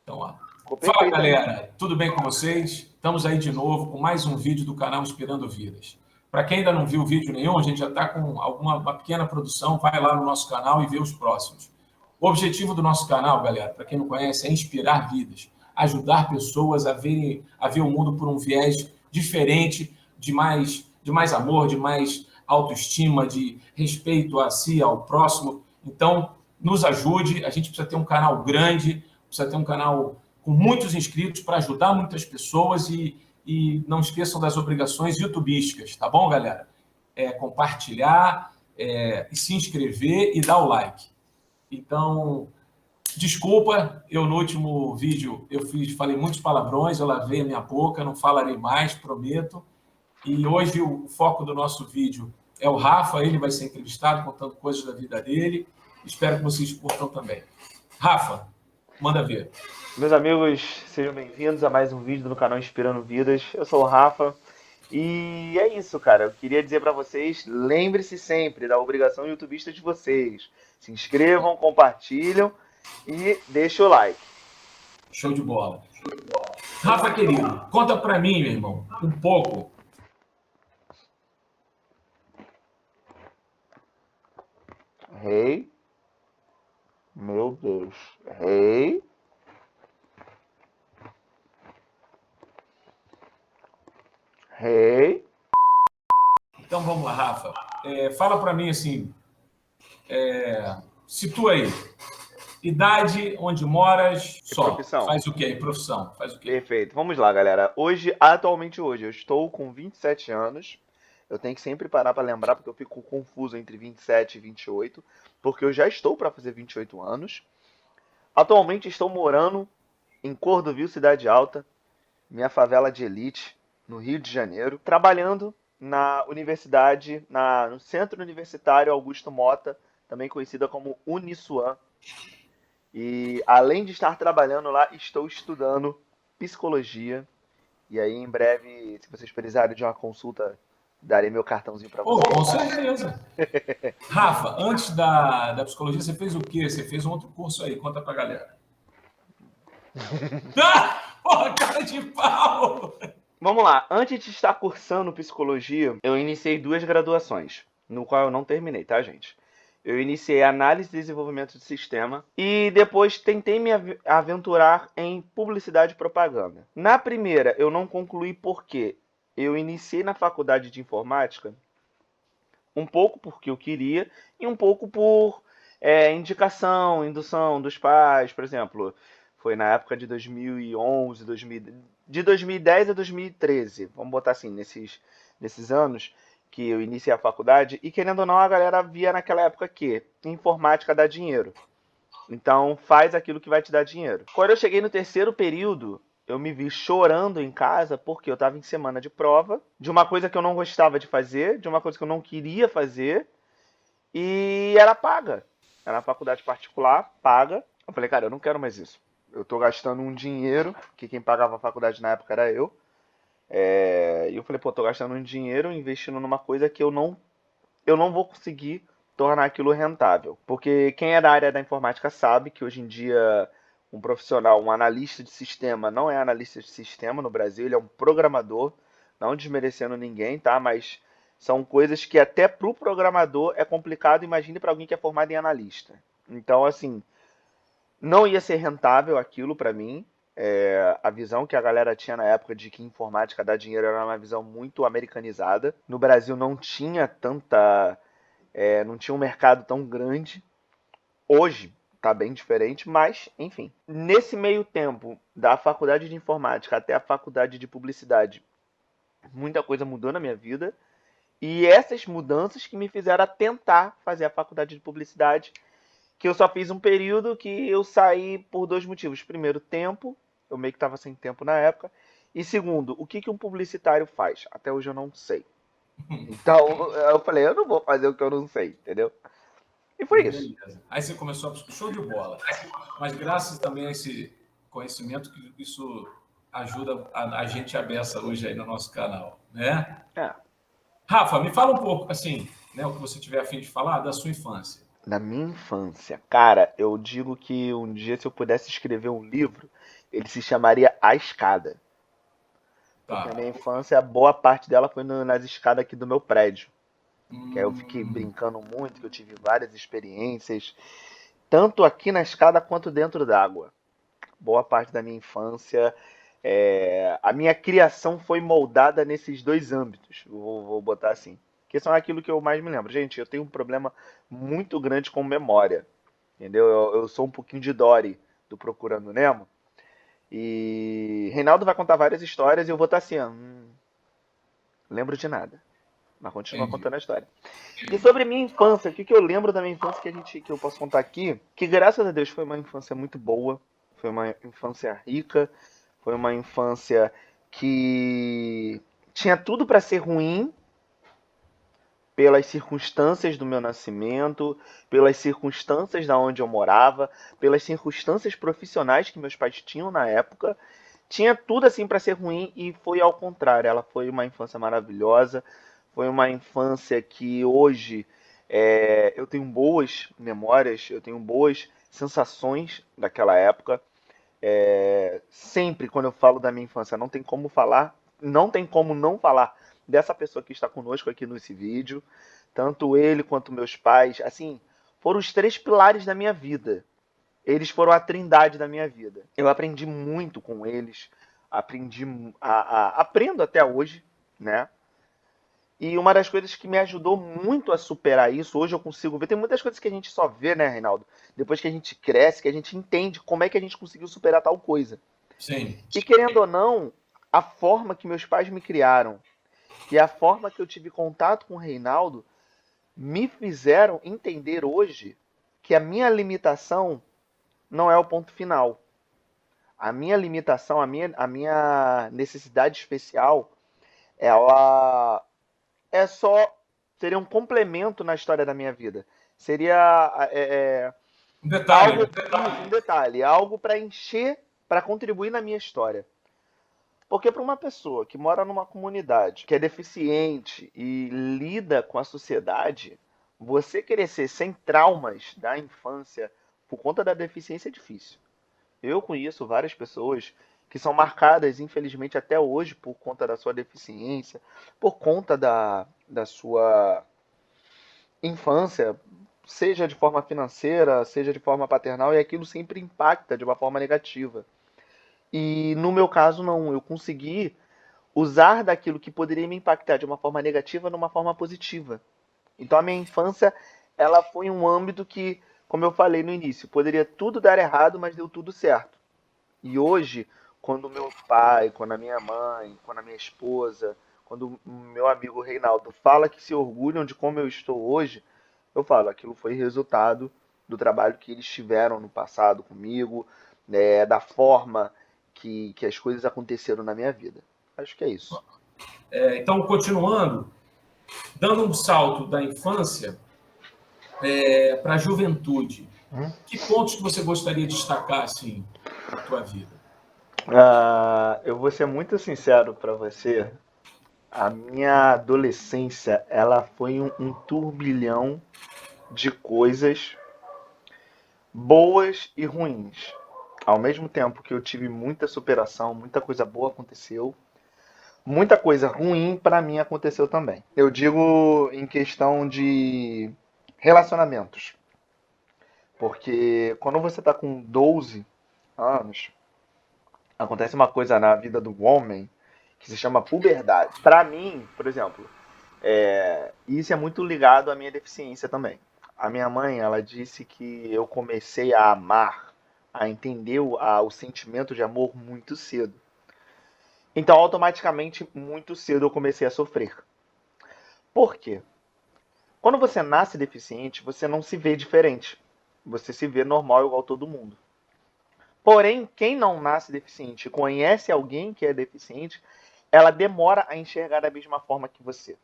Então, ó. Ficou Fala, perfeito, hein? galera. Tudo bem com vocês? Estamos aí de novo com mais um vídeo do canal Inspirando Vidas. Para quem ainda não viu vídeo nenhum, a gente já está com uma pequena produção. Vai lá no nosso canal e vê os próximos. O objetivo do nosso canal, galera, para quem não conhece, é inspirar vidas, ajudar pessoas a ver o mundo por um viés diferente, de mais amor, de mais autoestima, de respeito a si, ao próximo. Então, nos ajude. A gente precisa ter um canal grande, precisa ter um canal com muitos inscritos para ajudar muitas pessoas e não esqueçam das obrigações youtubísticas, tá bom, galera? Compartilhar, e se inscrever e dar o like. Então, desculpa, eu no último vídeo falei muitos palavrões, eu lavei a minha boca, não falarei mais, prometo. E hoje o foco do nosso vídeo é o Rafa, ele vai ser entrevistado, contando coisas da vida dele. Espero que vocês curtam também. Rafa, manda ver. Meus amigos, sejam bem-vindos a mais um vídeo no canal Inspirando Vidas. Eu sou o Rafa e é isso, cara. Eu queria dizer pra vocês, lembre-se sempre da obrigação youtubista de vocês. Se inscrevam, compartilham e deixem o like. Show de bola. Rafa, querido, conta pra mim, meu irmão, um pouco. Rei, meu Deus, rei. Rei. Então vamos lá, Rafa. Fala pra mim assim, situa aí. Idade, onde moras, E só. profissão? Faz o quê? Profissão, faz o quê? Perfeito. Vamos lá, galera. Atualmente hoje, eu estou com 27 anos. Eu tenho que sempre parar para lembrar, porque eu fico confuso entre 27 e 28, porque eu já estou para fazer 28 anos. Atualmente estou morando em Cordovil, Cidade Alta, minha favela de elite, no Rio de Janeiro, trabalhando na universidade, no Centro Universitário Augusto Mota, também conhecida como Uniswan. E além de estar trabalhando lá, estou estudando psicologia. E aí, em breve, se vocês precisarem de uma consulta, darei meu cartãozinho para Oh, vocês. com certeza. Rafa, antes da psicologia, você fez o quê? Você fez um outro curso aí, conta pra galera. Porra, cara de pau! Vamos lá, antes de estar cursando psicologia, eu iniciei 2 graduações, no qual eu não terminei, tá, gente? Eu iniciei análise e desenvolvimento de sistema e depois tentei me aventurar em publicidade e propaganda. Na primeira, eu não concluí porque eu iniciei na faculdade de informática um pouco porque eu queria e um pouco por indicação, indução dos pais, por exemplo. Foi na época de 2011, de 2010 a 2013, vamos botar assim, nesses anos que eu iniciei a faculdade. E querendo ou não, a galera via naquela época que informática dá dinheiro. Então faz aquilo que vai te dar dinheiro. Quando eu cheguei no terceiro período, eu me vi chorando em casa porque eu estava em semana de prova, de uma coisa que eu não gostava de fazer, de uma coisa que eu não queria fazer, e era paga. Era uma faculdade particular, paga. Eu falei, cara, eu não quero mais isso. Eu tô gastando um dinheiro, que quem pagava a faculdade na época era eu. E eu falei, pô, tô gastando um dinheiro investindo numa coisa que eu não vou conseguir tornar aquilo rentável. Porque quem é da área da informática sabe que hoje em dia um profissional, um analista de sistema, não é analista de sistema no Brasil, ele é um programador, não desmerecendo ninguém, tá? Mas são coisas que até para o programador é complicado, imagine para alguém que é formado em analista. Então, assim, não ia ser rentável aquilo para mim. A visão que a galera tinha na época de que informática dá dinheiro era uma visão muito americanizada. No Brasil não tinha não tinha um mercado tão grande. Hoje está bem diferente, mas enfim. Nesse meio tempo, da faculdade de informática até a faculdade de publicidade, muita coisa mudou na minha vida. E essas mudanças que me fizeram tentar fazer a faculdade de publicidade, que eu só fiz um período que eu saí por 2 motivos. Primeiro, tempo. Eu meio que estava sem tempo na época. E segundo, o que um publicitário faz? Até hoje eu não sei. Então eu falei, eu não vou fazer o que eu não sei, entendeu? E foi isso. Beleza. Aí você começou a... Show de bola. Mas graças também a esse conhecimento, que isso ajuda a gente a beça hoje aí no nosso canal, né? É. Rafa, me fala um pouco, assim, né, o que você tiver a fim de falar da sua infância. Na minha infância, cara, eu digo que um dia, se eu pudesse escrever um livro, ele se chamaria A Escada. Porque a Tá. minha infância, boa parte dela foi nas escadas aqui do meu prédio. Que aí eu fiquei Hum, brincando muito, que eu tive várias experiências, tanto aqui na escada quanto dentro d'água. Boa parte da minha infância, a minha criação foi moldada nesses dois âmbitos, vou botar assim. Que são aquilo que eu mais me lembro. Gente, eu tenho um problema muito grande com memória, entendeu? Eu sou um pouquinho de Dory, do Procurando Nemo. E Reinaldo vai contar várias histórias e eu vou estar assim, ó, lembro de nada. Mas continua entendi. contando a história. E sobre a minha infância, o que eu lembro da minha infância que eu posso contar aqui? Que graças a Deus foi uma infância muito boa, foi uma infância rica, foi uma infância que tinha tudo para ser ruim pelas circunstâncias do meu nascimento, pelas circunstâncias da onde eu morava, pelas circunstâncias profissionais que meus pais tinham na época. Tinha tudo assim para ser ruim e foi ao contrário. Ela foi uma infância maravilhosa, foi uma infância que hoje eu tenho boas memórias, eu tenho boas sensações daquela época. Sempre quando eu falo da minha infância, não tem como falar, não tem como não falar dessa pessoa que está conosco aqui nesse vídeo. Tanto ele quanto meus pais, assim, foram os três pilares da minha vida. Eles foram a trindade da minha vida. Eu aprendi muito com eles, aprendi aprendo até hoje, né? E uma das coisas que me ajudou muito a superar isso, hoje eu consigo ver, tem muitas coisas que a gente só vê, né, Reinaldo? Depois que a gente cresce, que a gente entende como é que a gente conseguiu superar tal coisa. Sim. E querendo ou não, a forma que meus pais me criaram e a forma que eu tive contato com o Reinaldo me fizeram entender hoje que a minha limitação não é o ponto final. A minha limitação, a minha necessidade especial, ela é só seria um complemento na história da minha vida. Seria Um detalhe, algo, né? isso, um detalhe, algo para encher, para contribuir na minha história. Porque para uma pessoa que mora numa comunidade, que é deficiente e lida com a sociedade, você crescer sem traumas da infância por conta da deficiência é difícil. Eu conheço várias pessoas que são marcadas, infelizmente, até hoje por conta da sua deficiência, por conta da sua infância, seja de forma financeira, seja de forma paternal, e aquilo sempre impacta de uma forma negativa. E no meu caso, não. Eu consegui usar daquilo que poderia me impactar de uma forma negativa numa forma positiva. Então a minha infância, ela foi um âmbito que, como eu falei no início, poderia tudo dar errado, mas deu tudo certo. E hoje, quando meu pai, quando a minha mãe, quando a minha esposa, quando o meu amigo Reinaldo fala que se orgulham de como eu estou hoje, eu falo, aquilo foi resultado do trabalho que eles tiveram no passado comigo, né, da forma que as coisas aconteceram na minha vida. Acho que é isso. Então, continuando, dando um salto da infância para a juventude, que pontos que você gostaria de destacar assim na tua vida? Eu vou ser muito sincero para você. A minha adolescência, ela foi um turbilhão de coisas boas e ruins. Ao mesmo tempo que eu tive muita superação, muita coisa boa aconteceu, muita coisa ruim para mim aconteceu também. Eu digo em questão de relacionamentos, porque quando você tá com 12 anos, acontece uma coisa na vida do homem que se chama puberdade. Para mim, por exemplo, isso é muito ligado à minha deficiência também. A minha mãe, ela disse que eu comecei a amar, a entender o sentimento de amor muito cedo. Então, automaticamente, muito cedo eu comecei a sofrer. Por quê? Quando você nasce deficiente, você não se vê diferente. Você se vê normal igual todo mundo. Porém, quem não nasce deficiente e conhece alguém que é deficiente, ela demora a enxergar da mesma forma que você.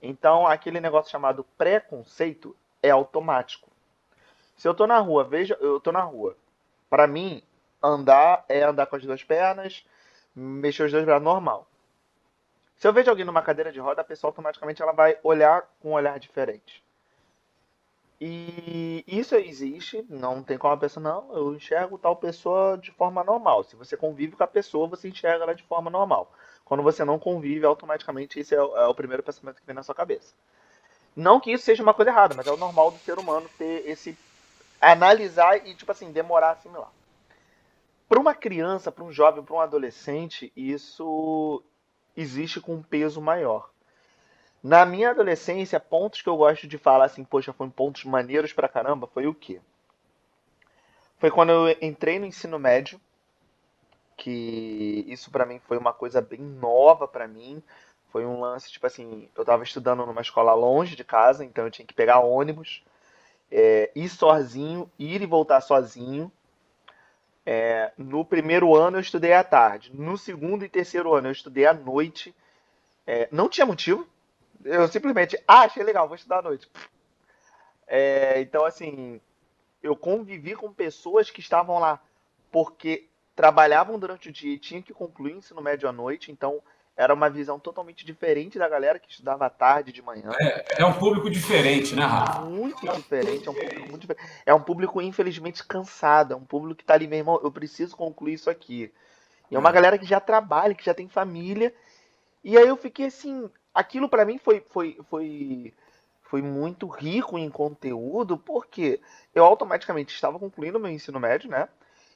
Então, aquele negócio chamado preconceito é automático. Se eu tô na rua, veja, eu tô na rua. Para mim, andar é andar com as duas pernas, mexer os dois braços normal. Se eu vejo alguém numa cadeira de roda, a pessoa automaticamente ela vai olhar com um olhar diferente. E isso existe, não tem como a pessoa, não, eu enxergo tal pessoa de forma normal. Se você convive com a pessoa, você enxerga ela de forma normal. Quando você não convive, automaticamente esse é o primeiro pensamento que vem na sua cabeça. Não que isso seja uma coisa errada, mas é o normal do ser humano ter esse analisar e, tipo assim, demorar a assimilar. Para uma criança, para um jovem, para um adolescente, isso existe com um peso maior. Na minha adolescência, pontos que eu gosto de falar assim, poxa, foram pontos maneiros pra caramba, foi o quê? Foi quando eu entrei no ensino médio, que isso pra mim foi uma coisa bem nova pra mim. Foi um lance, tipo assim, eu tava estudando numa escola longe de casa, então eu tinha que pegar ônibus, ir sozinho, ir e voltar sozinho. No primeiro ano eu estudei à tarde, no segundo e terceiro ano eu estudei à noite. Não tinha motivo, eu simplesmente, achei legal, vou estudar à noite. Então, assim, eu convivi com pessoas que estavam lá porque trabalhavam durante o dia e tinham que concluir o ensino médio à noite, então era uma visão totalmente diferente da galera que estudava à tarde e de manhã. É um público diferente, né, Rafa? Muito diferente, é um público muito diferente. É um público, infelizmente, cansado, é um público que tá ali, meu irmão, eu preciso concluir isso aqui. E é uma É. galera que já trabalha, que já tem família, e aí eu fiquei assim, aquilo pra mim foi muito rico em conteúdo, porque eu automaticamente estava concluindo meu ensino médio, né?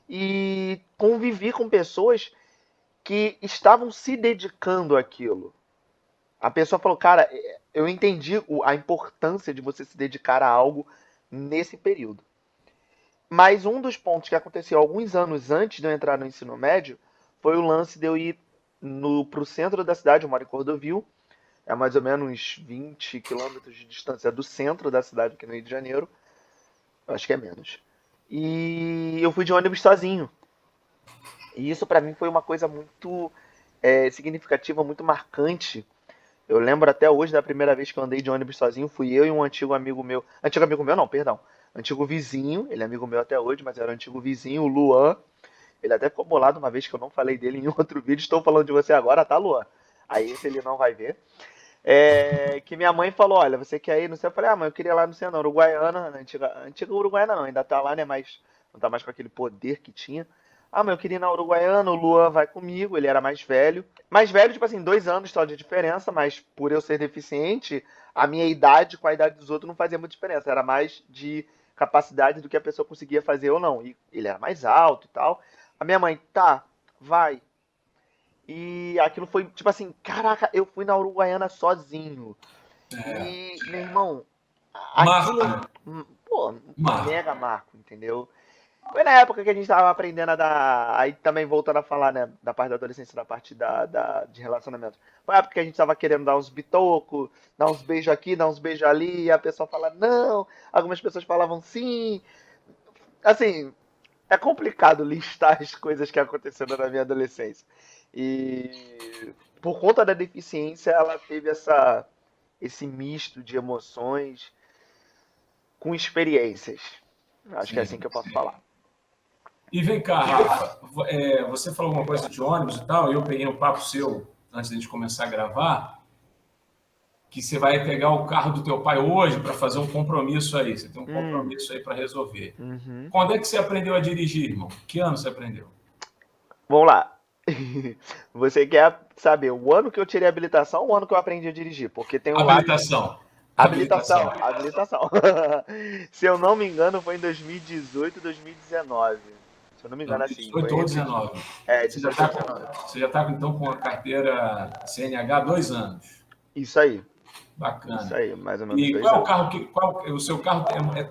E convivi com pessoas que estavam se dedicando àquilo. A pessoa falou, cara, eu entendi a importância de você se dedicar a algo nesse período. Mas um dos pontos que aconteceu alguns anos antes de eu entrar no ensino médio foi o lance de eu ir pro centro da cidade, eu moro em Cordovil, é mais ou menos 20 quilômetros de distância do centro da cidade aqui no Rio de Janeiro. Eu acho que é menos. E eu fui de ônibus sozinho. E isso pra mim foi uma coisa muito significativa, muito marcante. Eu lembro até hoje da primeira vez que eu andei de ônibus sozinho, fui eu e um antigo amigo meu. Antigo amigo meu não, perdão. Antigo vizinho, ele é amigo meu até hoje, mas era um antigo vizinho, o Luan. Ele até ficou bolado uma vez que eu não falei dele em outro vídeo. Estou falando de você agora, tá, Luan? Aí esse ele não vai ver. Que minha mãe falou, olha, você quer ir no centro? Eu falei, mãe, eu queria ir lá no centro, Uruguaiana, antiga Uruguaiana não, ainda tá lá, né, mas não tá mais com aquele poder que tinha. Mãe, eu queria ir na Uruguaiana, o Luan vai comigo, ele era mais velho. Mais velho, tipo assim, 2 anos só de diferença, mas por eu ser deficiente, a minha idade com a idade dos outros não fazia muita diferença, era mais de capacidade do que a pessoa conseguia fazer ou não. E ele era mais alto e tal. A minha mãe, tá, vai. E aquilo foi tipo assim, caraca, eu fui na Uruguaiana sozinho. E, meu irmão, Marco, aquilo, né? pô, Marco. mega marco, entendeu? Foi na época que a gente tava aprendendo a dar. Aí também voltando a falar, né, da parte da adolescência, da parte de relacionamento. Foi a época que a gente tava querendo dar uns bitocos, dar uns beijos aqui, dar uns beijos ali, e a pessoa fala não, algumas pessoas falavam sim. Assim, é complicado listar as coisas que aconteceram na minha adolescência. E por conta da deficiência, ela teve esse misto de emoções com experiências. Acho que é assim Sim, que eu posso sim. falar. E vem cá, Rafa, você falou alguma coisa de ônibus e tal, e eu peguei um papo seu antes de a gente começar a gravar, que você vai pegar o carro do teu pai hoje para fazer um compromisso aí. Você tem um Hum, compromisso aí para resolver. uhum. Quando é que você aprendeu a dirigir, irmão? Que ano você aprendeu? Vamos lá. Você quer saber o ano que eu tirei a habilitação ou o ano que eu aprendi a dirigir? Porque tem um lado. Habilitação. Habilitação, Habilitação. habilitação. Se eu não me engano, foi em 2018, 2019. Se eu não me engano, assim, foi 18 ou entre. 19. É, Você já 18 ou está 19. você já tá, então, com a carteira CNH há 2 anos. Isso aí. Isso Bacana. aí, mais ou menos E dois qual é o anos. carro o seu carro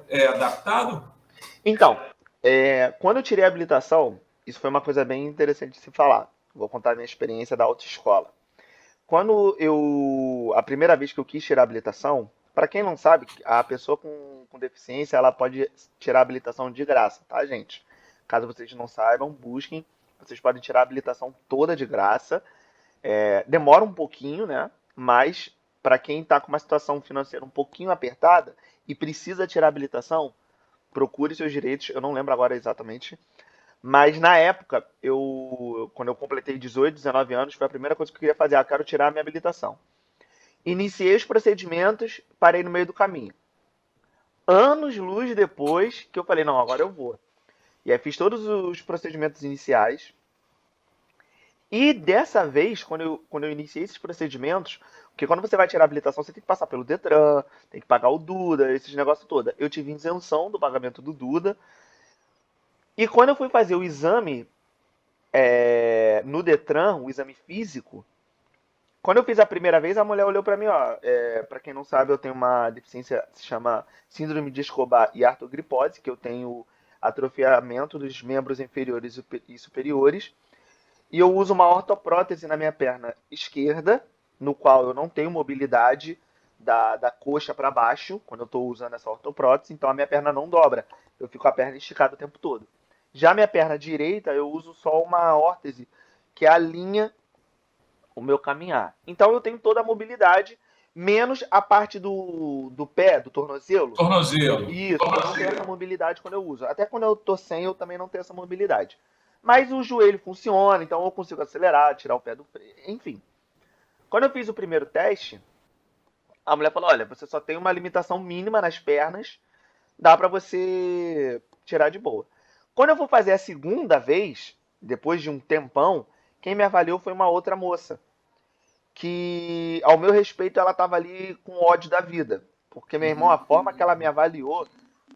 é adaptado? Então, quando eu tirei a habilitação, isso foi uma coisa bem interessante de se falar. Vou contar a minha experiência da autoescola. A primeira vez que eu quis tirar a habilitação, para quem não sabe, a pessoa com deficiência, ela pode tirar a habilitação de graça, tá, gente? Caso vocês não saibam, busquem. Vocês podem tirar a habilitação toda de graça. Demora um pouquinho, né? Mas para quem está com uma situação financeira um pouquinho apertada e precisa tirar a habilitação, procure seus direitos. Eu não lembro agora exatamente, mas na época, quando eu completei 18, 19 anos, foi a primeira coisa que eu queria fazer. Eu quero tirar a minha habilitação. Iniciei os procedimentos, parei no meio do caminho. anos-luz depois que eu falei, não, agora eu vou. E aí fiz todos os procedimentos iniciais. E dessa vez, quando eu iniciei esses procedimentos, porque quando você vai tirar a habilitação, você tem que passar pelo Detran, tem que pagar o Duda, esses negócios todos. Eu tive isenção do pagamento do Duda. E quando eu fui fazer o exame no Detran, o exame físico, quando eu fiz a primeira vez, a mulher olhou pra mim, ó, para quem não sabe, eu tenho uma deficiência que se chama Síndrome de Escobar e artrogripose, que eu tenho atrofiamento dos membros inferiores e superiores, e eu uso uma ortoprótese na minha perna esquerda, no qual eu não tenho mobilidade da coxa para baixo, quando eu estou usando essa ortoprótese, então a minha perna não dobra, eu fico com a perna esticada o tempo todo. Já minha perna direita, eu uso só uma órtese, que alinha o meu caminhar. Então eu tenho toda a mobilidade, menos a parte do pé, do tornozelo. Tornozelo. Isso, eu não tenho essa mobilidade quando eu uso. Até quando eu tô sem, eu também não tenho essa mobilidade. Mas o joelho funciona, então eu consigo acelerar, tirar o pé do freio, enfim. Quando eu fiz o primeiro teste, a mulher falou: olha, você só tem uma limitação mínima nas pernas, dá pra você tirar de boa. Quando eu vou fazer a segunda vez, depois de um tempão, quem me avaliou foi uma outra moça que, ao meu respeito, ela tava ali com ódio da vida. Porque, meu irmão, a forma que ela me avaliou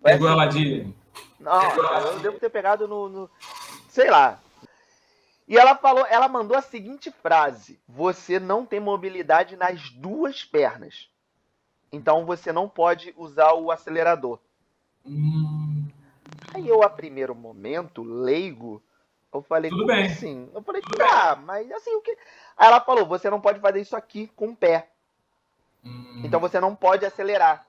foi Pegou ela assim. de. Nossa, eu devo ter pegado sei lá. E ela falou, ela mandou a seguinte frase: você não tem mobilidade nas duas pernas. Então você não pode usar o acelerador. Hum, Aí eu, a primeiro momento, leigo, eu falei, tudo como bem. assim? Eu falei, tá, mas assim, o que? Aí ela falou, você não pode fazer isso aqui com o pé. Então Hum, você não pode acelerar.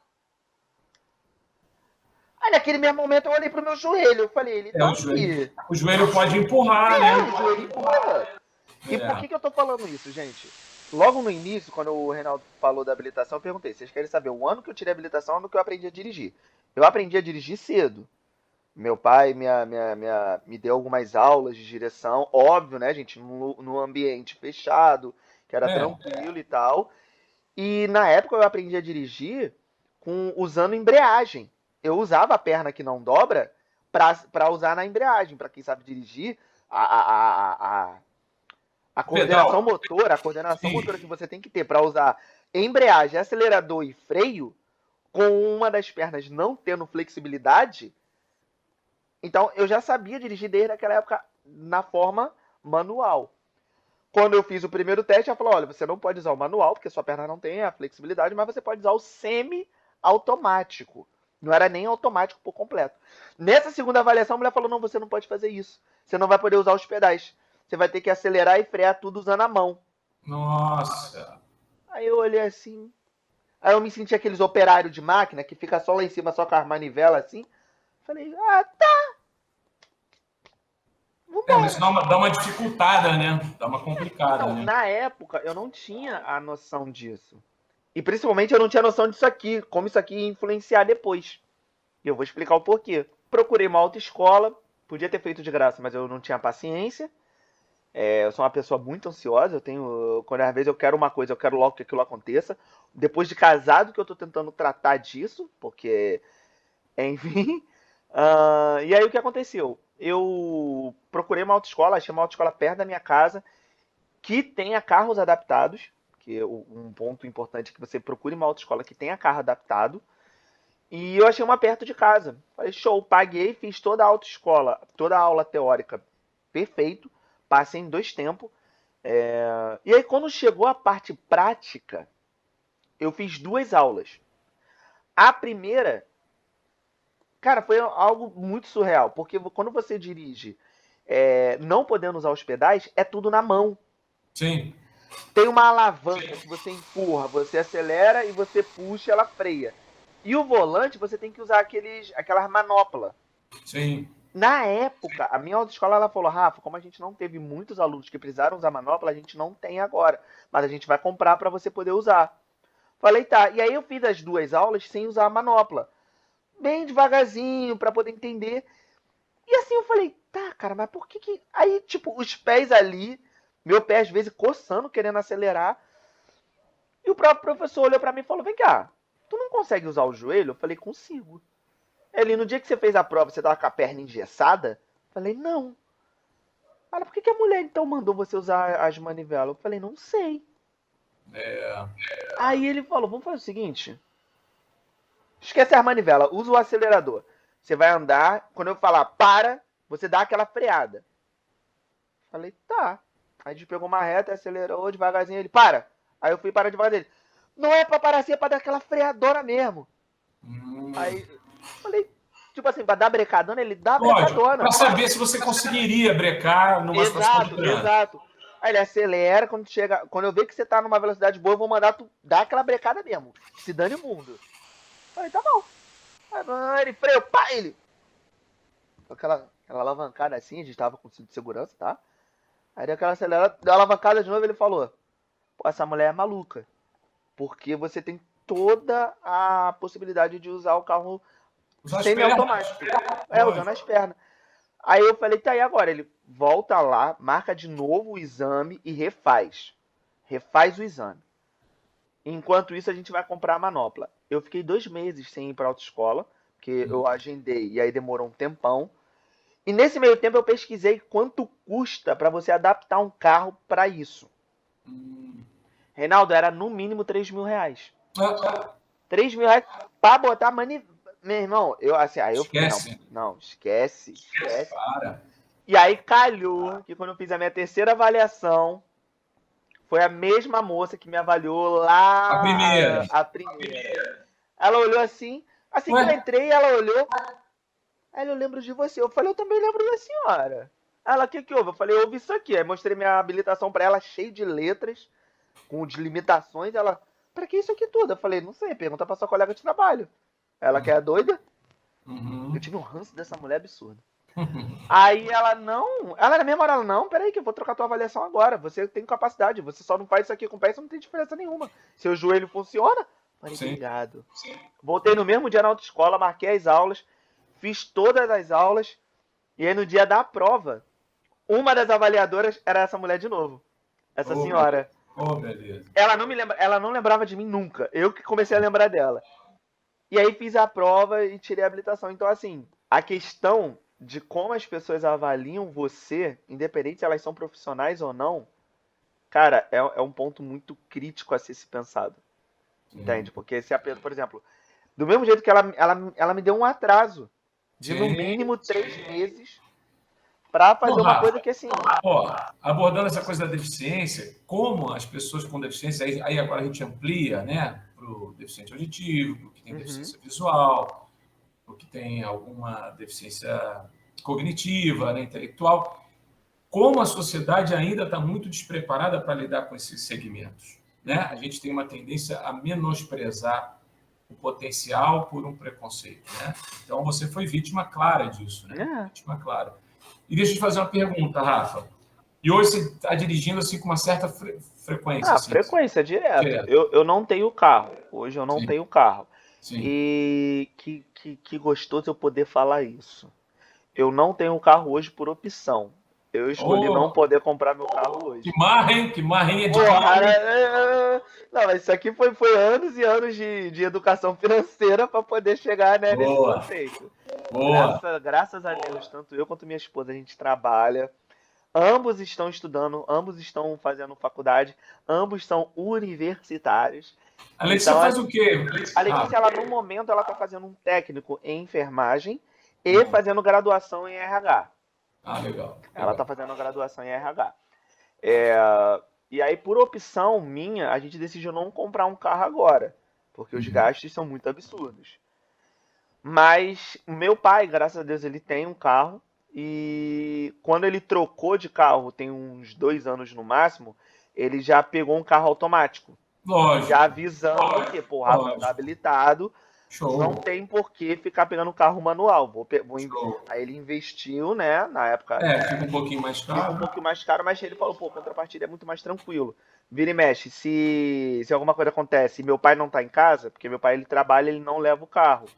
Aí naquele mesmo momento eu olhei pro meu joelho. Eu falei, ele tá aqui. o joelho pode empurrar, né? O joelho empurra. E por É. que eu tô falando isso, gente? Logo no início, quando o Reinaldo falou da habilitação, eu perguntei, vocês querem saber o ano que eu tirei a habilitação ou o ano que eu aprendi a dirigir? Eu aprendi a dirigir cedo. Meu pai me deu algumas aulas de direção, óbvio, né, gente, no ambiente fechado, que era É. tranquilo e tal. E na época eu aprendi a dirigir usando embreagem. Eu usava a perna que não dobra para usar na embreagem. Para quem sabe dirigir, a, a, a, a coordenação Pedal. motora, a coordenação Sim. motora que você tem que ter para usar embreagem, acelerador e freio, com uma das pernas não tendo flexibilidade, então eu já sabia dirigir desde aquela época na forma manual. Quando eu fiz o primeiro teste, ela falou: olha, você não pode usar o manual, porque sua perna não tem a flexibilidade, mas você pode usar o semi-automático. Não era nem automático por completo. Nessa segunda avaliação, a mulher falou: não, você não pode fazer isso. Você não vai poder usar os pedais. Você vai ter que acelerar e frear tudo usando a mão. Nossa. Aí eu olhei assim. Aí eu me senti aqueles operários de máquina que fica só lá em cima, só com a manivela assim. Falei: ah, tá, É, mas vambora. dá uma dificultada, né? Dá uma complicada, Então, né? na época, eu não tinha a noção disso. E principalmente eu não tinha noção disso aqui, como isso aqui ia influenciar depois. E eu vou explicar o porquê. Procurei uma autoescola, podia ter feito de graça, mas eu não tinha paciência. Eu sou uma pessoa muito ansiosa, eu tenho. Quando às vezes eu quero uma coisa, eu quero logo que aquilo aconteça. Depois de casado que eu tô tentando tratar disso, porque, enfim. E aí o que aconteceu? Eu procurei uma autoescola, achei uma autoescola perto da minha casa, que tenha carros adaptados, que um ponto importante é que você procure uma autoescola que tenha carro adaptado. E eu achei uma perto de casa. Falei, show, paguei, fiz toda a autoescola, toda a aula teórica perfeito, passei em 2 tempos. E aí quando chegou a parte prática, eu fiz 2 aulas. A primeira, cara, foi algo muito surreal, porque quando você dirige não podendo usar os pedais, é tudo na mão. Sim, Tem uma alavanca que você empurra, você acelera e você puxa, ela freia. E o volante você tem que usar aquelas manoplas. sim. Na época, a minha autoescola ela falou: Rafa, como a gente não teve muitos alunos que precisaram usar manopla, a gente não tem agora, mas a gente vai comprar para você poder usar. Falei, tá. E aí eu fiz as 2 aulas sem usar a manopla, bem devagarzinho para poder entender. E assim eu falei, tá, cara, mas por que. Aí, tipo, os pés ali, meu pé às vezes coçando, querendo acelerar. E o próprio professor olhou pra mim e falou: vem cá, tu não consegue usar o joelho? Eu falei: consigo. Ele, no dia que você fez a prova, você tava com a perna engessada? Falei, não. Ela, por que que a mulher então mandou você usar as manivelas? Eu falei, não sei. É, Aí ele falou, vamos fazer o seguinte, esquece as manivelas, usa o acelerador. Você vai andar, quando eu falar para, você dá aquela freada. Falei, tá. Aí a gente pegou uma reta, acelerou devagarzinho, ele, para. Aí eu fui parar devagar dele. Não é pra parar assim, é pra dar aquela freadora mesmo. Aí, falei, tipo assim, pra dar brecadona, ele dá lógico, brecadona. para saber se você conseguiria brecar numa situação de Exato, trânsito. exato. Aí ele acelera, quando eu ver que você tá numa velocidade boa, eu vou mandar tu dar aquela brecada mesmo. Se dane o mundo. Falei, tá bom. Aí ele freio, pá, ele. Aquela alavancada assim, a gente tava com cinto de segurança, tá? Aí deu aquela acelerada, deu a alavancada de novo, ele falou, pô, essa mulher é maluca. Porque você tem toda a possibilidade de usar o carro Usar as pernas. semi-automático. Usando as pernas. Aí eu falei, tá aí agora. Ele volta lá, marca de novo o exame e refaz. Refaz o exame. Enquanto isso, a gente vai comprar a manopla. Eu fiquei 2 meses sem ir pra autoescola, porque eu agendei e aí demorou um tempão. E nesse meio tempo eu pesquisei quanto custa para você adaptar um carro para isso. Reinaldo, era no mínimo 3 mil reais. 3 mil reais pra botar Meu irmão, eu assim, aí eu fiquei, Esquece. não, esquece. Para. E aí calhou que quando eu fiz a minha terceira avaliação, foi a mesma moça que me avaliou lá A primeira. a primeira. Ela olhou assim que Ué? eu entrei, ela olhou. Aí eu lembro de você. Eu falei, eu também lembro da senhora. Ela, o que houve? Eu falei, eu ouvi isso aqui. Aí mostrei minha habilitação pra ela, cheio de letras, com delimitações. Ela, pra que isso aqui tudo? Eu falei, não sei, pergunta pra sua colega de trabalho. Ela que é doida. Eu tive um ranço dessa mulher absurdo. Aí ela, não. Ela na mesma hora, ela, não, peraí, que eu vou trocar tua avaliação agora. Você tem capacidade, você só não faz isso aqui com o pé, isso não tem diferença nenhuma. Seu joelho funciona? Falei, Sim. obrigado. Voltei no mesmo dia na autoescola, marquei as aulas, fiz todas as aulas, e aí no dia da prova, uma das avaliadoras era essa mulher de novo. Essa senhora. Oh, beleza. Ela não lembrava de mim nunca. Eu que comecei a lembrar dela. E aí fiz a prova e tirei a habilitação. Então, assim, a questão de como as pessoas avaliam você, independente se elas são profissionais ou não, cara, é um ponto muito crítico a ser se pensado. Entende? Porque se a pessoa, por exemplo, do mesmo jeito que ela me deu um atraso de no mínimo 3 meses pra fazer uma coisa que assim. Ó, abordando essa coisa da deficiência, como as pessoas com deficiência, aí agora a gente amplia, né, para o deficiente auditivo, para o que tem deficiência visual, para o que tem alguma deficiência cognitiva, né, intelectual, como a sociedade ainda está muito despreparada para lidar com esses segmentos, né? A gente tem uma tendência a menosprezar o potencial por um preconceito, né? Então você foi vítima clara disso, né? Vítima clara. E deixa eu te fazer uma pergunta, Rafa. E hoje você está dirigindo assim com uma certa frequência? Assim, Frequência, direto. Eu não tenho carro. Hoje eu não tenho carro. Sim. E que gostoso eu poder falar isso. Eu não tenho carro hoje por opção. Eu escolhi não poder comprar meu carro hoje. Que marra, hein? Que marrinha de Não, mas isso aqui foi anos e anos de educação financeira para poder chegar, né, nesse conceito. Graças a Deus, tanto eu quanto minha esposa, a gente trabalha. Ambos estão estudando, ambos estão fazendo faculdade, ambos são universitários. A Letícia faz o quê? A Letícia, ela, no momento, ela está fazendo um técnico em enfermagem e fazendo graduação em RH. Legal. Ela está fazendo graduação em RH. E aí, por opção minha, a gente decidiu não comprar um carro agora, porque os gastos são muito absurdos. Mas meu pai, graças a Deus, ele tem um carro. E quando ele trocou de carro, tem uns 2 anos no máximo, ele já pegou um carro automático. Lógico. Já avisando que, o Rafa tá habilitado, não tem por que ficar pegando carro manual. Aí ele investiu, né, na época. Fica um pouquinho mais caro. Fica um pouquinho mais caro, mas ele falou, contrapartida é muito mais tranquilo. Vira e mexe, se alguma coisa acontece e meu pai não tá em casa, porque meu pai ele trabalha, ele não leva o carro.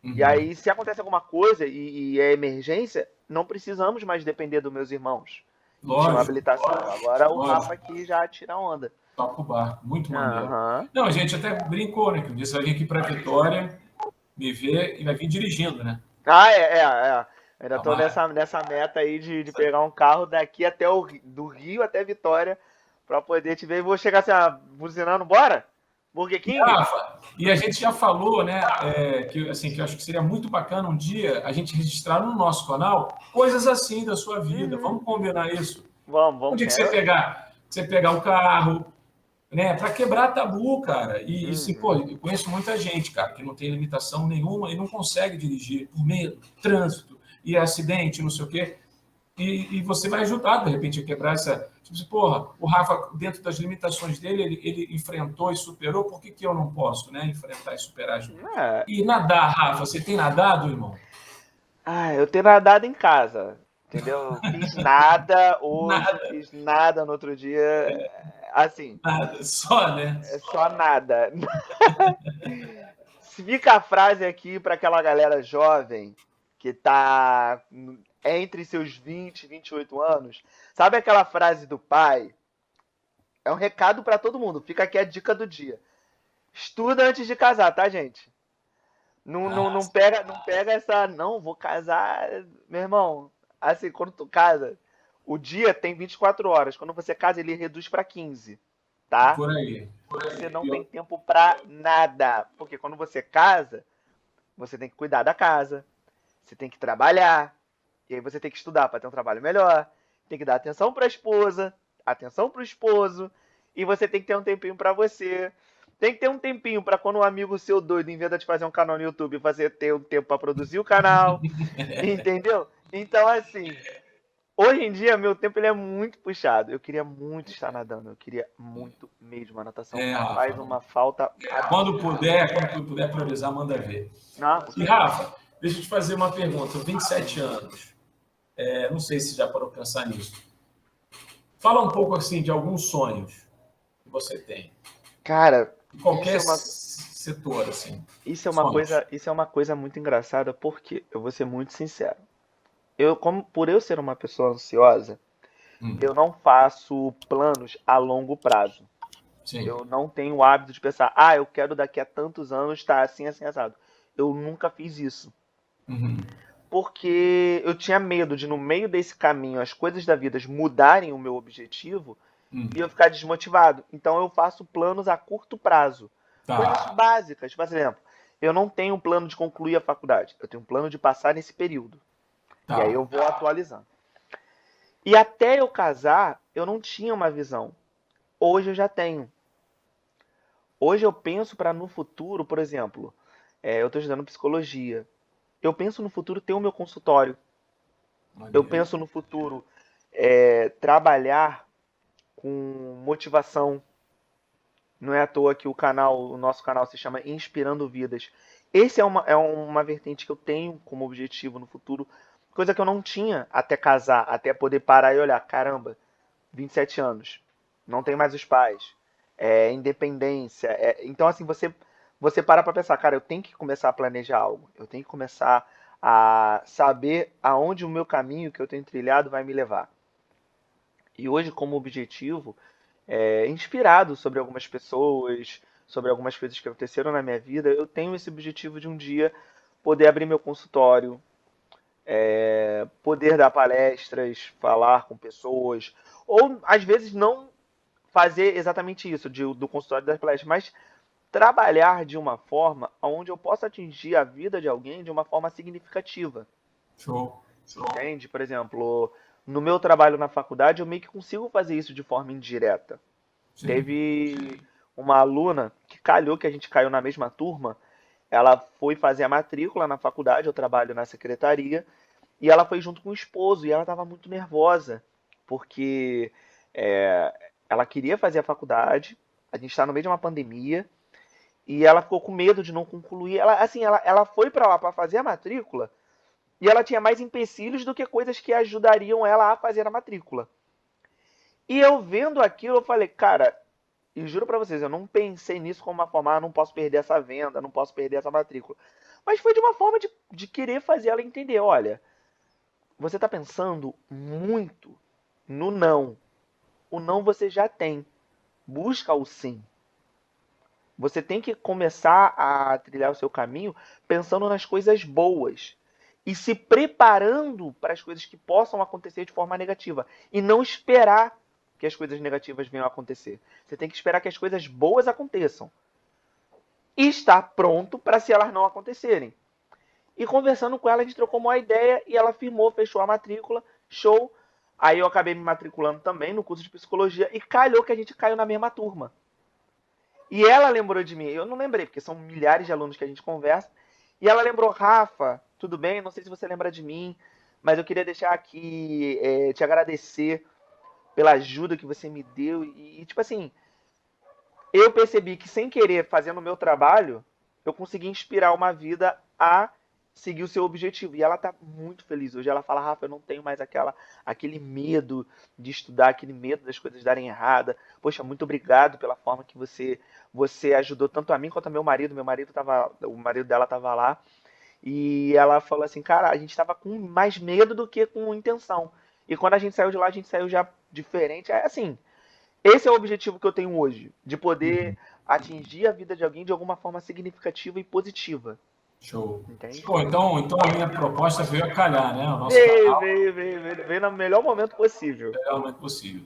E aí, se acontece alguma coisa e é emergência, não precisamos mais depender dos meus irmãos. Tinha uma habilitação. Agora o Rafa aqui já tira onda. Toca o barco, muito maneiro. Não, a gente até brincou, né? Que um dia você vai vir aqui para Vitória me ver e vai vir dirigindo, né? Ah, é. Ainda É tô uma- nessa meta aí de pegar um carro daqui até do Rio até Vitória pra poder te ver. E vou chegar assim, buzinando, bora? Burger E, King? Rafa, e a gente já falou, né, que eu acho que seria muito bacana um dia a gente registrar no nosso canal coisas assim da sua vida. Uhum. Vamos combinar isso? Um Vamos, dia que quero. você pegar o carro, né, para quebrar tabu, cara. E assim, pô, Uhum. eu conheço muita gente, cara, que não tem limitação nenhuma e não consegue dirigir por medo, trânsito e acidente, não sei o quê. E você vai ajudar, de repente, a quebrar essa. Tipo assim, porra, o Rafa, dentro das limitações dele, ele enfrentou e superou, por que, que eu não posso, né? Enfrentar e superar junto? É. E nadar, Rafa, você tem nadado, irmão? Eu tenho nadado em casa, entendeu? Fiz nada hoje, Nada, fiz nada no outro dia. Assim, nada, só, né? é só nada. Se fica a frase aqui para aquela galera jovem que tá entre seus 20 e 28 anos. Sabe aquela frase do pai? É um recado para todo mundo. Fica aqui a dica do dia. Estuda antes de casar, tá, gente? Ah, Não pega essa. Não, vou casar. Meu irmão, assim, quando tu casa, o dia tem 24 horas. Quando você casa, ele reduz para 15, tá? por aí. Você não tem Eu- tempo pra nada. Porque quando você casa, você tem que cuidar da casa, você tem que trabalhar, e aí você tem que estudar para ter um trabalho melhor, tem que dar atenção para a esposa, atenção para o esposo, e você tem que ter um tempinho para você. Tem que ter um tempinho para quando um amigo seu doido inventa de fazer um canal no YouTube, você ter um tempo para produzir o canal, entendeu? Então, assim, hoje em dia meu tempo ele é muito puxado. Eu queria muito estar nadando, eu queria muito mesmo. A natação faz Rafa, uma falta absurda. quando puder priorizar, manda ver. Não, com E, certeza. Rafa, deixa eu te fazer uma pergunta. 27 anos. Não sei se já parou para pensar nisso. Fala um pouco assim de alguns sonhos que você tem. Cara, Em qualquer setor, assim. Sonhos. isso é uma coisa muito engraçada, porque eu vou ser muito sincero. Por eu ser uma pessoa ansiosa, Hum, eu não faço planos a longo prazo. sim. Eu não tenho o hábito de pensar, eu quero daqui a tantos anos estar assim, assim, assado. Eu nunca fiz isso. Uhum. Porque eu tinha medo de, no meio desse caminho, as coisas da vida mudarem o meu objetivo e eu ficar desmotivado. Então eu faço planos a curto prazo. Coisas Tá, básicas. Por exemplo, eu não tenho um plano de concluir a faculdade. Eu tenho um plano de passar nesse período. E aí eu tá. vou atualizando. E até eu casar, eu não tinha uma visão. Hoje eu já tenho. Hoje eu penso para no futuro, por exemplo, eu estou estudando psicologia. Eu penso no futuro ter o meu consultório. Eu Maneiro. penso no futuro trabalhar com motivação. Não é à toa que o nosso canal se chama Inspirando Vidas. Esse é uma vertente que eu tenho como objetivo no futuro, coisa que eu não tinha até casar, até poder parar e olhar, caramba, 27 anos, não tem mais os pais, independência. Então, assim, você para pra pensar, cara, eu tenho que começar a planejar algo, eu tenho que começar a saber aonde o meu caminho que eu tenho trilhado vai me levar. E hoje, como objetivo, inspirado sobre algumas pessoas, sobre algumas coisas que aconteceram na minha vida, eu tenho esse objetivo de um dia poder abrir meu consultório, poder dar palestras, falar com pessoas, ou às vezes não fazer exatamente isso, do consultório das palestras, mas trabalhar de uma forma onde eu possa atingir a vida de alguém de uma forma significativa. Show. Entende? Por exemplo, no meu trabalho na faculdade, eu meio que consigo fazer isso de forma indireta. Sim. Teve uma aluna que calhou que a gente caiu na mesma turma. Ela foi fazer a matrícula na faculdade, eu trabalho na secretaria, e ela foi junto com o esposo, e ela estava muito nervosa, porque ela queria fazer a faculdade, a gente está no meio de uma pandemia, e ela ficou com medo de não concluir. Ela, assim, ela foi para lá para fazer a matrícula, e ela tinha mais empecilhos do que coisas que ajudariam ela a fazer a matrícula. E eu vendo aquilo, eu falei, cara, e juro pra vocês, eu não pensei nisso como uma forma, não posso perder essa venda, não posso perder essa matrícula. Mas foi de uma forma de querer fazer ela entender, olha, você tá pensando muito no não. O não você já tem. Busca o sim. Você tem que começar a trilhar o seu caminho pensando nas coisas boas e se preparando para as coisas que possam acontecer de forma negativa e não esperar que as coisas negativas venham a acontecer. Você tem que esperar que as coisas boas aconteçam e estar pronto para se elas não acontecerem. E conversando com ela, a gente trocou uma ideia e ela firmou, fechou a matrícula, show. Aí eu acabei me matriculando também no curso de psicologia e calhou que a gente caiu na mesma turma. E ela lembrou de mim, eu não lembrei, porque são milhares de alunos que a gente conversa. E ela lembrou, Rafa, tudo bem? Não sei se você lembra de mim, mas eu queria deixar aqui, te agradecer pela ajuda que você me deu. Tipo assim, eu percebi que sem querer, fazendo o meu trabalho, eu consegui inspirar uma vida a seguir o seu objetivo. E ela tá muito feliz hoje. Ela fala, Rafa, eu não tenho mais aquele medo de estudar, aquele medo das coisas darem errada. Poxa, muito obrigado pela forma que você ajudou tanto a mim quanto ao meu marido. O marido dela estava lá. E ela falou assim, cara, a gente estava com mais medo do que com intenção. E quando a gente saiu de lá, a gente saiu já diferente. É assim, esse é o objetivo que eu tenho hoje, de poder Uhum. atingir a vida de alguém de alguma forma significativa e positiva, Show. entende? Show. Então a minha proposta veio a calhar, né? O nosso Veio, canal veio, veio, veio, veio no melhor momento possível. é realmente possível.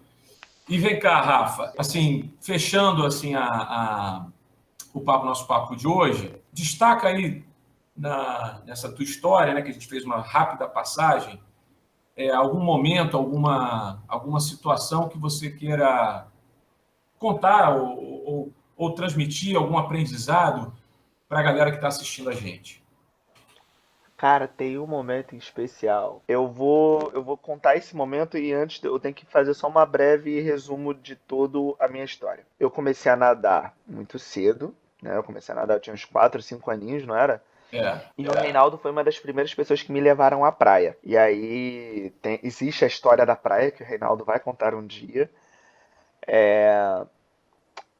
E vem cá, Rafa, assim, fechando assim nosso papo de hoje, destaca aí nessa tua história, né, que a gente fez uma rápida passagem, algum momento, alguma situação que você queira contar ou transmitir algum aprendizado para a galera que está assistindo a gente. Cara, tem um momento em especial. Eu vou contar esse momento e antes eu tenho que fazer só uma breve resumo de toda a minha história. Eu comecei a nadar muito cedo, né? Eu comecei a nadar, eu tinha uns 4, 5 aninhos, não era? É, E o Reinaldo foi uma das primeiras pessoas que me levaram à praia. E aí existe a história da praia que o Reinaldo vai contar um dia.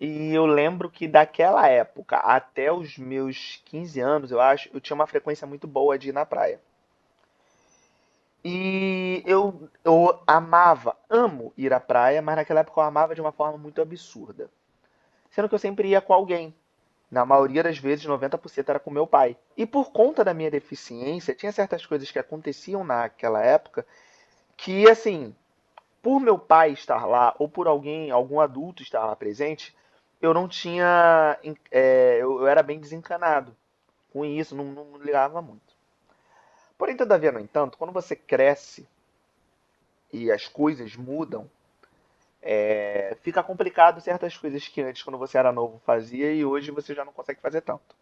E eu lembro que daquela época até os meus 15 anos, eu acho, eu tinha uma frequência muito boa de ir na praia. E eu amava, amo ir à praia, mas naquela época eu amava de uma forma muito absurda. Sendo que eu sempre ia com alguém. Na maioria das vezes, 90% era com meu pai. E por conta da minha deficiência, tinha certas coisas que aconteciam naquela época que, assim, por meu pai estar lá ou por algum adulto estar lá presente, eu não tinha, eu era bem desencanado com isso, não ligava muito. Porém, todavia, no entanto, quando você cresce e as coisas mudam, fica complicado certas coisas que antes, quando você era novo, fazia e hoje você já não consegue fazer tanto.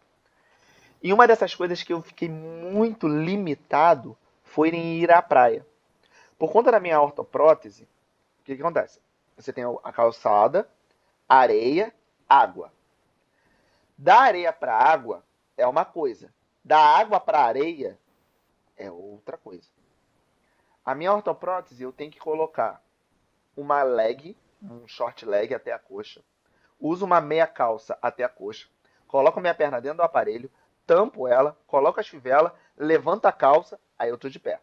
E uma dessas coisas que eu fiquei muito limitado foi em ir à praia. Por conta da minha ortoprótese, o que acontece? Você tem a calçada, areia, água. Da areia para água é uma coisa. Da água para areia é outra coisa. A minha ortoprótese eu tenho que colocar uma leg, um short leg até a coxa. Uso uma meia calça até a coxa. Coloco minha perna dentro do aparelho, tampo ela, coloco as fivelas, levanto a calça, aí eu tô de pé.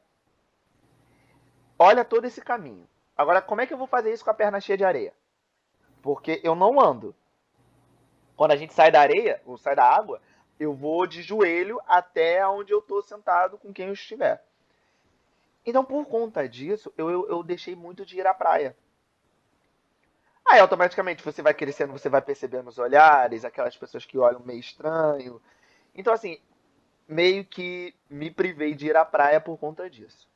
Olha todo esse caminho. Agora, como é que eu vou fazer isso com a perna cheia de areia? Porque eu não ando. Quando a gente sai da areia, ou sai da água, eu vou de joelho até onde eu estou sentado com quem eu estiver. Então, por conta disso, eu deixei muito de ir à praia. Aí, automaticamente, você vai crescendo, você vai percebendo os olhares, aquelas pessoas que olham meio estranho. Então, assim, meio que me privei de ir à praia por conta disso.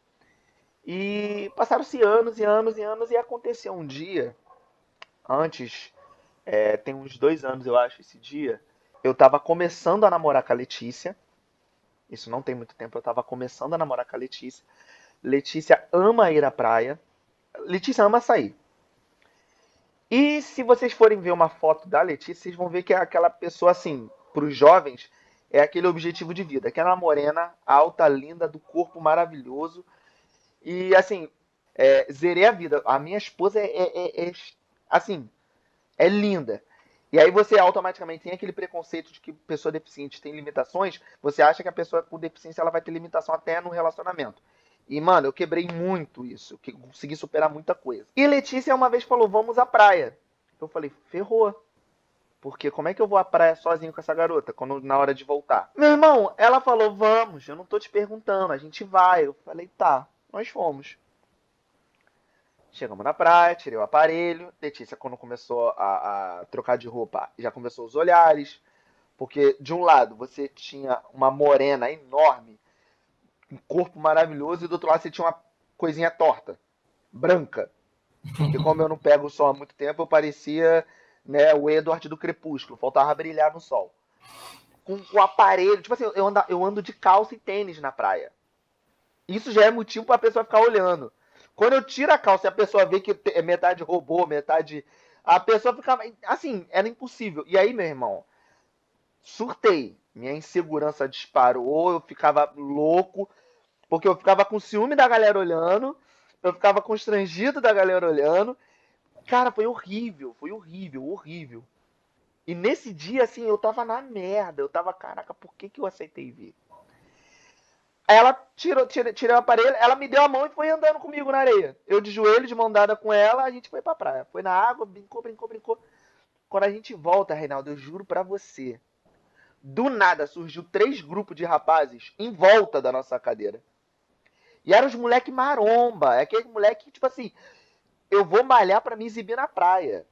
E passaram-se anos e anos e anos, e aconteceu um dia, antes, tem uns 2 anos, eu acho, esse dia, eu tava começando a namorar com a Letícia. Isso não tem muito tempo, eu tava começando a namorar com a Letícia. Letícia ama ir à praia. Letícia ama sair. E se vocês forem ver uma foto da Letícia, vocês vão ver que é aquela pessoa assim, para os jovens, é aquele objetivo de vida. Aquela morena, alta, linda, do corpo maravilhoso. E assim, zerei a vida. A minha esposa assim, é linda. E aí você automaticamente tem aquele preconceito de que pessoa deficiente tem limitações, você acha que a pessoa com deficiência ela vai ter limitação até no relacionamento. E, mano, eu quebrei muito isso, que consegui superar muita coisa. E Letícia uma vez falou, vamos à praia. Eu falei, ferrou. Porque como é que eu vou à praia sozinho com essa garota quando na hora de voltar? Meu irmão, ela falou, vamos, eu não tô te perguntando, a gente vai. Eu falei, tá, nós fomos. Chegamos na praia, tirei o aparelho. Letícia, quando começou a trocar de roupa, já começou os olhares. Porque, de um lado, você tinha uma morena enorme, um corpo maravilhoso, e do outro lado você tinha uma coisinha torta, branca. Porque, como eu não pego o sol há muito tempo, eu parecia, né, o Edward do Crepúsculo, faltava brilhar no sol. Com o aparelho, tipo assim, eu ando de calça e tênis na praia. Isso já é motivo pra pessoa ficar olhando. Quando eu tiro a calça e a pessoa vê que é metade robô, metade. A pessoa ficava. Assim, era impossível. E aí, meu irmão, surtei. Minha insegurança disparou, eu ficava louco, porque eu ficava com ciúme da galera olhando, eu ficava constrangido da galera olhando. Cara, foi horrível, foi horrível, horrível. E nesse dia, assim, eu tava na merda. Eu tava, caraca, por que que eu aceitei vir? Aí ela tirei o aparelho, ela me deu a mão e foi andando comigo na areia. Eu de joelho, de mão dada com ela, a gente foi pra praia. Foi na água, brincou, brincou, brincou. Quando a gente volta, Reinaldo, eu juro pra você, do nada surgiu 3 grupos de rapazes em volta da nossa cadeira. E eram os moleque maromba, é aquele moleque, tipo assim, eu vou malhar pra me exibir na praia.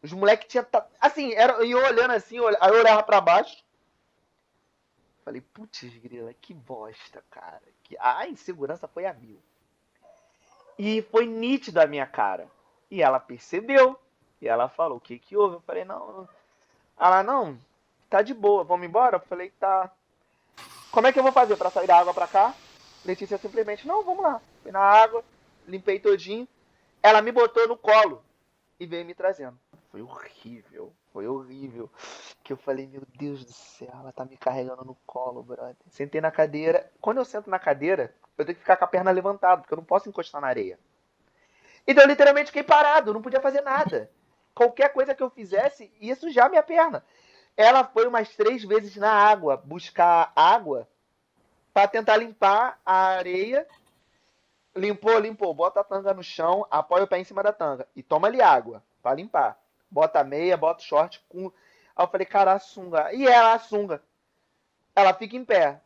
Os moleque tinha, assim, eu olhando assim, aí eu olhava pra baixo, falei, putz grila, que bosta, cara. A insegurança foi a mil. E foi nítido a minha cara. E ela percebeu. E ela falou, o que que houve? Eu falei, não. Ela, não, tá de boa, vamos embora? Eu falei, tá. Como é que eu vou fazer pra sair da água pra cá? Letícia simplesmente, não, vamos lá. Fui na água, limpei todinho. Ela me botou no colo e veio me trazendo. Foi horrível, foi horrível. Que eu falei, meu Deus do céu, ela tá me carregando no colo, brother. Sentei na cadeira. Quando eu sento na cadeira, eu tenho que ficar com a perna levantada, porque eu não posso encostar na areia. Então eu literalmente fiquei parado, não podia fazer nada. Qualquer coisa que eu fizesse ia sujar minha perna. Ela foi umas 3 vezes na água buscar água para tentar limpar a areia. Limpou, limpou. Bota a tanga no chão, apoia o pé em cima da tanga e toma ali água para limpar. Bota a meia, bota o short com. Aí eu falei, cara, a sunga. E ela, a sunga. Ela fica em pé.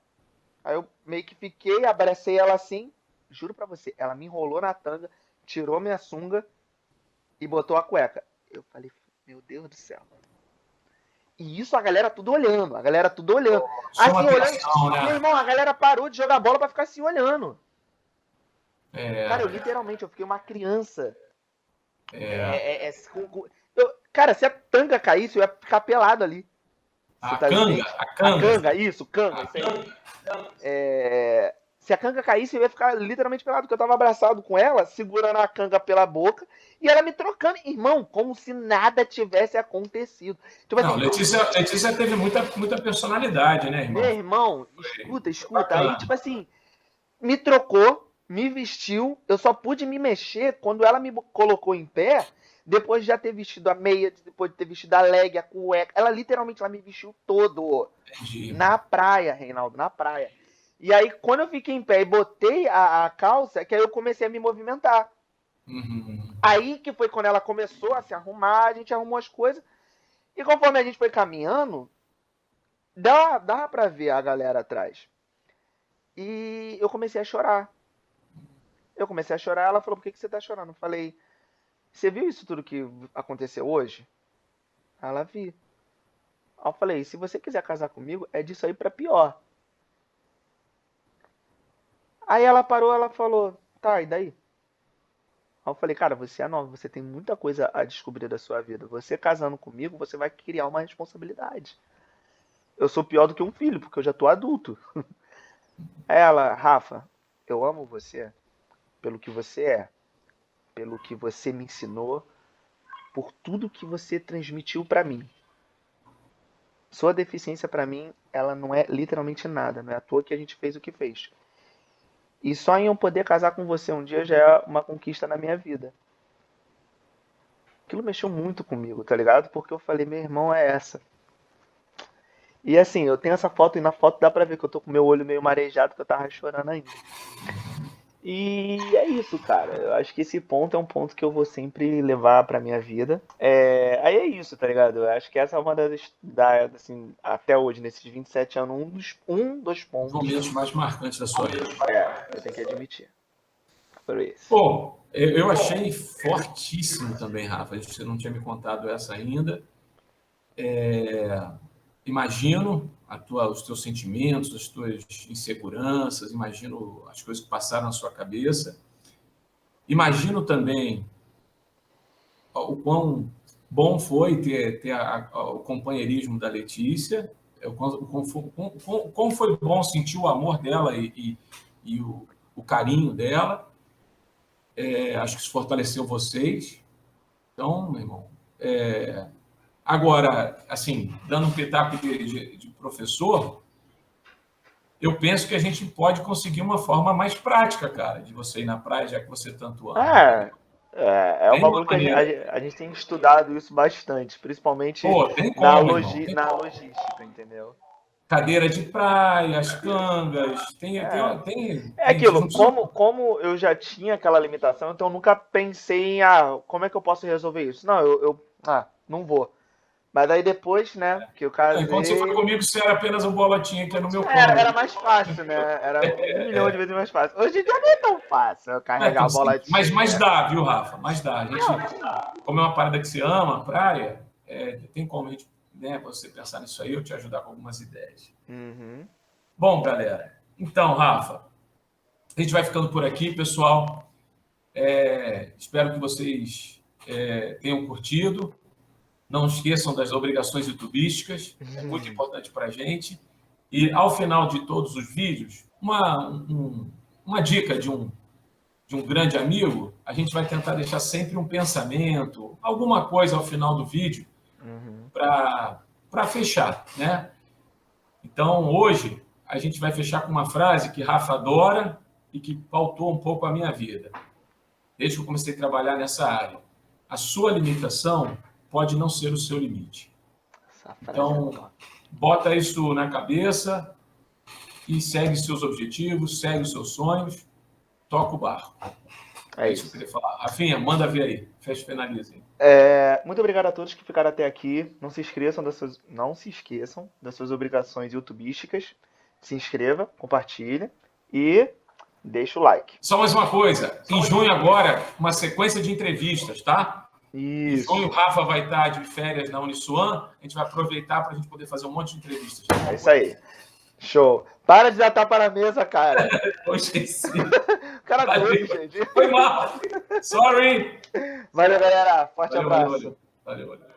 Aí eu meio que fiquei, abracei ela assim. Juro pra você, ela me enrolou na tanga, tirou minha sunga e botou a cueca. Eu falei, meu Deus do céu. E isso a galera tudo olhando, a galera tudo olhando. Chama Assim, olhando. atenção, Meu né? irmão, a galera parou de jogar bola pra ficar assim olhando. Cara, eu É, literalmente, eu fiquei uma criança. é. Cara, se a tanga caísse, eu ia ficar pelado ali. Você A tá canga, entende? a A canga. canga, isso, canga, isso aí. Se a canga caísse, eu ia ficar literalmente pelado, porque eu tava abraçado com ela, segurando a canga pela boca, e ela me trocando, irmão, como se nada tivesse acontecido. Tipo Não, assim, eu juro. Letícia teve muita personalidade, né, Meu irmão? irmão, Foi escuta, escuta. Aí, tipo bacana. assim, me trocou, me vestiu. Eu só pude me mexer quando ela me colocou em pé, depois de já ter vestido a meia, depois de ter vestido a leg, a cueca. Ela literalmente ela me vestiu todo. Entendi. Na praia, Reinaldo, na praia. E aí, quando eu fiquei em pé e botei a calça, é que aí eu comecei a me movimentar. Uhum. Aí que foi quando ela começou a se arrumar, a gente arrumou as coisas. E conforme a gente foi caminhando, dá pra ver a galera atrás. E eu comecei a chorar. Eu comecei a chorar, ela falou, por que que você tá chorando? Eu falei, você viu isso tudo que aconteceu hoje? Ela viu. Aí eu falei, se você quiser casar comigo, é disso aí pra pior. Aí ela parou, ela falou, tá, e daí? Aí eu falei, cara, você é nova, você tem muita coisa a descobrir da sua vida. Você casando comigo, você vai criar uma responsabilidade. Eu sou pior do que um filho, porque eu já tô adulto. Aí ela, Rafa, eu amo você pelo que você é, pelo que você me ensinou, por tudo que você transmitiu pra mim. Sua deficiência pra mim, ela não é literalmente nada, não é à toa que a gente fez o que fez. E só em eu poder casar com você um dia já é uma conquista na minha vida. Aquilo mexeu muito comigo, tá ligado? Porque eu falei, meu irmão, é essa. E assim, eu tenho essa foto e na foto dá pra ver que eu tô com meu olho meio marejado, que eu tava chorando ainda. E é isso, cara. Eu acho que esse ponto é um ponto que eu vou sempre levar pra minha vida. Aí é isso, tá ligado? Eu acho que essa é uma assim, até hoje, nesses 27 anos, um dos Os pontos. momentos mais marcantes da sua vida. Eu tenho que admitir. Por isso. Pô, eu achei fortíssimo também, Rafa. Você não tinha me contado essa ainda. Imagino os teus sentimentos, as tuas inseguranças, imagino as coisas que passaram na sua cabeça. Imagino também o quão bom foi ter o companheirismo da Letícia, como foi bom sentir o amor dela e o carinho dela. Acho que isso fortaleceu vocês. Então, meu irmão, agora, assim, dando um pitaco de professor, eu penso que a gente pode conseguir uma forma mais prática, cara, de você ir na praia, já que você tanto ama. É um Tem uma bagulho que maneira. a gente tem estudado isso bastante, principalmente Pô, tem como, irmão. Tem na como. logística, entendeu? Cadeira de praia, as cangas, É a gente aquilo, não precisa. como eu já tinha aquela limitação, então eu nunca pensei em, como é que eu posso resolver isso? Não, não vou. Mas aí depois, né, que eu Enquanto você foi casei, comigo, você era apenas um bolotinha que é no meu era colo. mais fácil, né? Era 1 milhão de vezes mais fácil. Hoje em dia não é tão fácil eu Não é carregar tão a simples. Mas bolotinha. dá, viu, Rafa? Mas dá. A gente, como é uma parada que você ama, a praia, tem como a gente, né, você pensar nisso aí, eu te ajudar com algumas ideias. Uhum. Bom, galera, então, Rafa, a gente vai ficando por aqui, pessoal. Espero que vocês tenham curtido. Não esqueçam das obrigações youtubísticas, é muito importante para a gente. E ao final de todos os vídeos, uma dica de um grande amigo, a gente vai tentar deixar sempre um pensamento, alguma coisa ao final do vídeo Uhum. para fechar, né? Então, hoje, a gente vai fechar com uma frase que Rafa adora e que pautou um pouco a minha vida, desde que eu comecei a trabalhar nessa área. A sua limitação pode não ser o seu limite. Essa frase é Então, top. bota isso na cabeça e segue seus objetivos, segue os seus sonhos, toca o barco. É Isso que eu isso. queria falar. Rafinha, manda ver aí. Fecha e finaliza. Muito obrigado a todos que ficaram até aqui. Não se esqueçam das suas obrigações youtubísticas. Se inscreva, compartilhe e deixa o like. Só mais uma coisa. Em junho agora, uma sequência de entrevistas, tá? Em junho, o Isso. Rafa vai estar de férias na Uniswan. A gente vai aproveitar para a gente poder fazer um monte de entrevistas. É isso aí. Show. Para de dar tapa na mesa, cara. Eu esqueci. Cara Valeu. doido, gente. Foi mal. Sorry. Valeu, galera. Forte Valeu, abraço. valeu. Valeu.